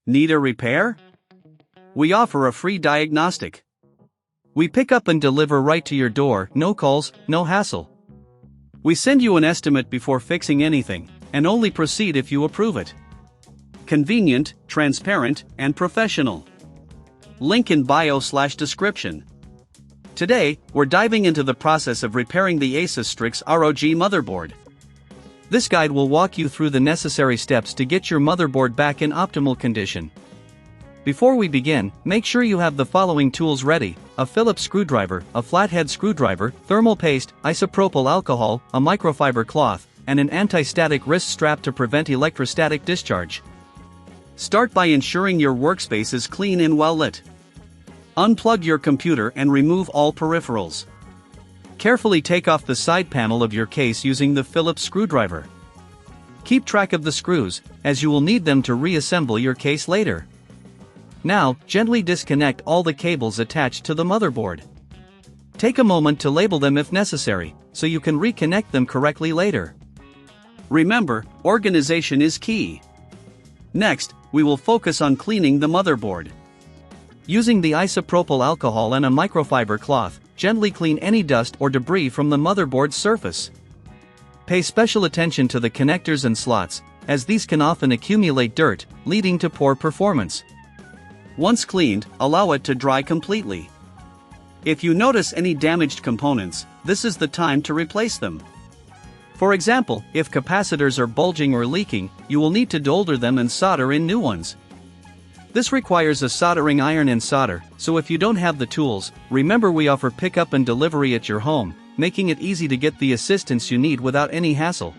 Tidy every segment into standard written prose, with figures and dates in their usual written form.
Need a repair? We offer a free diagnostic. We pick up and deliver right to your door, no calls, no hassle. We send you an estimate before fixing anything, and only proceed if you approve it. Convenient, transparent, and professional. Link in bio/description. Today, we're diving into the process of repairing the Asus Strix ROG motherboard. This guide will walk you through the necessary steps to get your motherboard back in optimal condition. Before we begin, make sure you have the following tools ready: a Phillips screwdriver, a flathead screwdriver, thermal paste, isopropyl alcohol, a microfiber cloth, and an anti-static wrist strap to prevent electrostatic discharge. Start by ensuring your workspace is clean and well lit. Unplug your computer and remove all peripherals. Carefully take off the side panel of your case using the Phillips screwdriver. Keep track of the screws, as you will need them to reassemble your case later. Now, gently disconnect all the cables attached to the motherboard. Take a moment to label them if necessary, so you can reconnect them correctly later. Remember, organization is key. Next, we will focus on cleaning the motherboard. Using the isopropyl alcohol and a microfiber cloth, gently clean any dust or debris from the motherboard's surface. Pay special attention to the connectors and slots, as these can often accumulate dirt, leading to poor performance. Once cleaned, allow it to dry completely. If you notice any damaged components, this is the time to replace them. For example, if capacitors are bulging or leaking, you will need to solder them and solder in new ones. This requires a soldering iron and solder, so if you don't have the tools, remember we offer pickup and delivery at your home, making it easy to get the assistance you need without any hassle.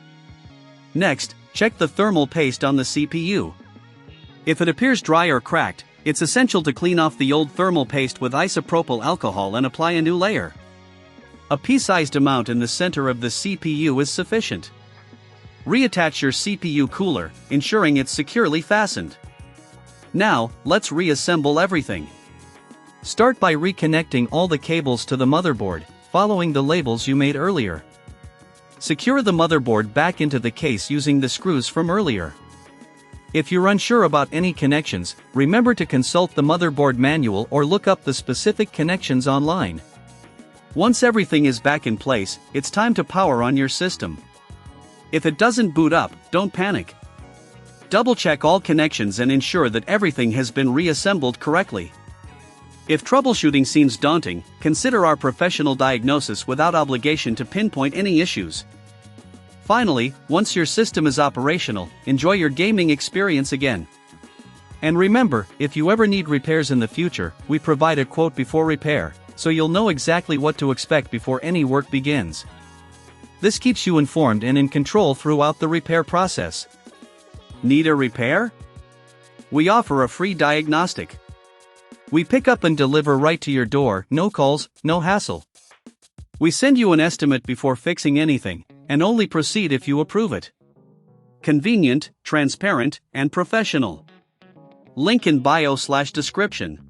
Next, check the thermal paste on the CPU. If it appears dry or cracked, it's essential to clean off the old thermal paste with isopropyl alcohol and apply a new layer. A pea-sized amount in the center of the CPU is sufficient. Reattach your CPU cooler, ensuring it's securely fastened. Now, let's reassemble everything. Start by reconnecting all the cables to the motherboard, following the labels you made earlier. Secure the motherboard back into the case using the screws from earlier. If you're unsure about any connections, remember to consult the motherboard manual or look up the specific connections online. Once everything is back in place, it's time to power on your system. If it doesn't boot up, don't panic. Double-check all connections and ensure that everything has been reassembled correctly. If troubleshooting seems daunting, consider our professional diagnosis without obligation to pinpoint any issues. Finally, once your system is operational, enjoy your gaming experience again. And remember, if you ever need repairs in the future, we provide a quote before repair, so you'll know exactly what to expect before any work begins. This keeps you informed and in control throughout the repair process. Need a repair? We offer a free diagnostic. We pick up and deliver right to your door, no calls, no hassle. We send you an estimate before fixing anything, and only proceed if you approve it. Convenient, transparent, and professional. Link in bio/description.